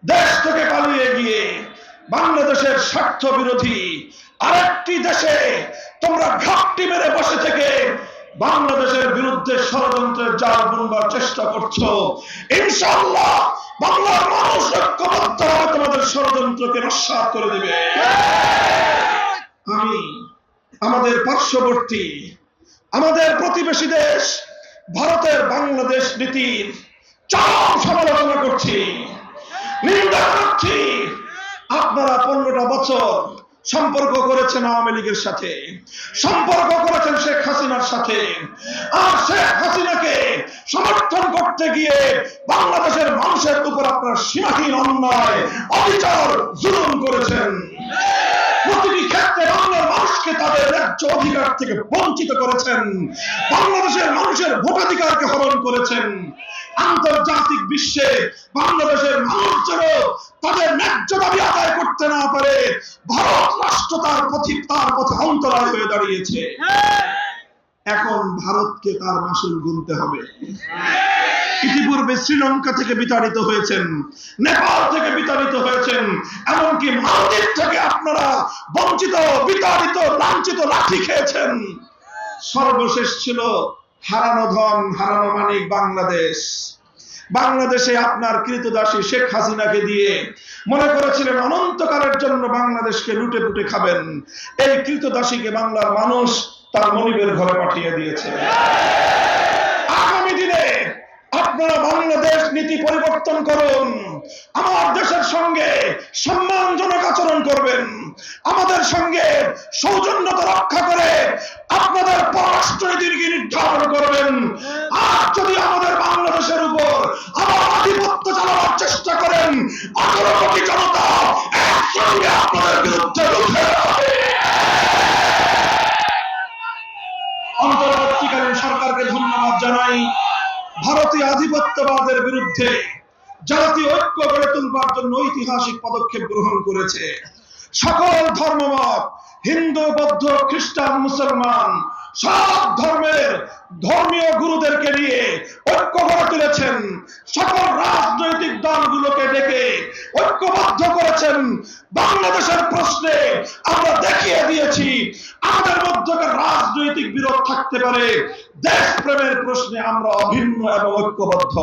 দেশ থেকে পালিয়ে গিয়ে বাংলাদেশের স্বার্থ বিরোধী আরেকটি দেশে তোমরা ঘাপটি মেরে বসে থেকে বাংলাদেশের বিরুদ্ধে ষড়যন্ত্রের জাল বুনবার চেষ্টা করছো। ইনশাআল্লাহ বাংলার মানুষ ঐক্যবদ্ধভাবে তোমাদের ষড়যন্ত্রকে নস্যাৎ করে দেবে। আমি আমাদের পার্শ্ববর্তী, আমাদের প্রতিবেশী দেশ ভারতের বাংলাদেশ নীতির চরম সমালোচনা করছি, নিন্দা করছি। আপনারা 15টা বছর সম্পর্ক করেছেন আওয়ামী লীগের সাথে, সম্পর্ক করেছেন শেখ হাসিনার সাথে, আর শেখ হাসিনাকে সমর্থন করতে গিয়ে বাংলাদেশের মানুষের উপর আপনারা সীমাহীন অন্যায়, অবিচার, জুলুম করেছেন। প্রতিটি ক্ষেত্রে বাংলার মানুষকে তাদের ন্যায্য অধিকার থেকে বঞ্চিত করেছেন, বাংলাদেশের মানুষের ভোটাধিকারকে হরণ করেছেন। আন্তর্জাতিক বিশ্বে বাংলাদেশের মানুষ যেন তাদের ন্যায্য দাবি আদায় করতে না পারে, ভারত রাষ্ট্র তার পথে অন্তরায় হয়ে দাঁড়িয়েছে। এখন ভারতকে তার মাসুল গুনতে হবে। ইতিপূর্বে শ্রীলঙ্কা থেকে বিতাড়িত হয়েছেন, নেপাল থেকে বিতাড়িত হয়েছেন, এমনকি মালদ্বীপ থেকে আপনারা বঞ্চিত, বিতাড়িত, লাঞ্ছিত, লাঠি খেয়েছেন। সর্বশেষ ছিল হারানো ধন, হারানো মানিক বাংলাদেশ। বাংলাদেশে আপনার কৃতদাসী শেখ হাসিনাকে দিয়ে মনে করেছিলেন অনন্তকালের জন্য বাংলাদেশকে লুটে পুটে খাবেন। এই কৃতদাসীকে বাংলার মানুষ তার মনিবের ঘরে পাঠিয়ে দিয়েছে। আগামী দিনে আপনারা বাংলাদেশ নীতি পরিবর্তন করুন, আমার দেশের সঙ্গে সম্মানজনক আচরণ করবেন, আমাদের সঙ্গে সৌজন্যতা রক্ষা করে আপনাদের পররাষ্ট্রনীতিকে নির্ধারণ করবেন। আর যদি আমাদের বাংলাদেশের উপর আবার আধিপত্য চালানোর চেষ্টা করেন, 18 কোটি জনতা একসঙ্গে আপনাদের বিরুদ্ধে রুখে দাঁড়াবে। অন্তর্বর্তীকালীন সরকারকে ধন্যবাদ জানাই। ভারতীয় আধিপত্যবাদের বিরুদ্ধে জাতীয় ঐক্য গড়ে তুলবার জন্য ঐতিহাসিক পদক্ষেপ গ্রহণ করেছে। সকল ধর্মমত, হিন্দু, বৌদ্ধ, খ্রিস্টান, মুসলমান, সব ধর্মের ধর্মীয় গুরুদেরকে নিয়ে ঐক্য গড়ে তুলেছেন। সকল রাজনৈতিক দলগুলোকে ডেকে ঐক্যবদ্ধ করেছেন। বাংলাদেশের প্রশ্নে আমরা দেখিয়ে দিয়েছি আমাদের মধ্যকার রাজনৈতিক বিরোধ থাকতে পারে, দেশপ্রেমের প্রশ্নে আমরা অভিন্ন এবং ঐক্যবদ্ধ।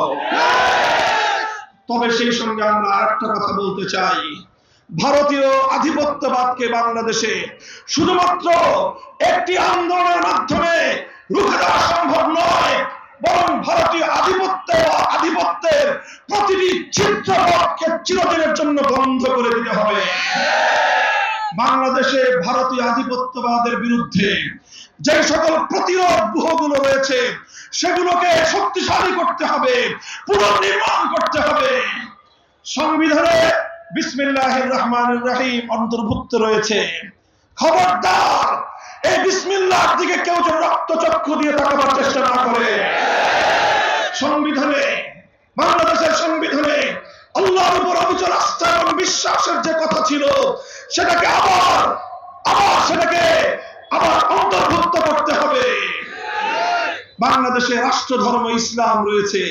তবে সেই সঙ্গে আমরা আরেকটা কথা বলতে চাই, ভারতীয় আধিপত্যবাদকে বাংলাদেশে শুধুমাত্র একটি আন্দোলনের মাধ্যমে রুখে দেওয়া সম্ভব নয়, বরং ভারতীয় আধিপত্যের প্রতিটি ছিদ্রপথকে চিরদিনের জন্য বন্ধ করে দিতে হবে। বাংলাদেশে ভারতীয় আধিপত্যবাদের বিরুদ্ধে যে সকল প্রতিরোধ ব্যূহগুলো রয়েছে সেগুলোকে শক্তিশালী করতে হবে, পুনর্নির্মাণ করতে হবে। সংবিধানে বিসমিল্লাহির রহমানির রহিম অন্তর্ভুক্ত রয়েছে। খবরদার এই বিসমিল্লাহর দিকে কেউ যেন রক্তচক্ষু দিয়ে তাকাবার চেষ্টা না করে। সংবিধানে, বাংলাদেশের সংবিধানে আল্লাহর উপর অবিচল আস্থা এবং বিশ্বাসের যে কথা ছিল সেটাকে আবার অন্তর্ভুক্ত করতে হবে। বাংলাদেশে রাষ্ট্র ধর্ম ইসলাম রয়েছে।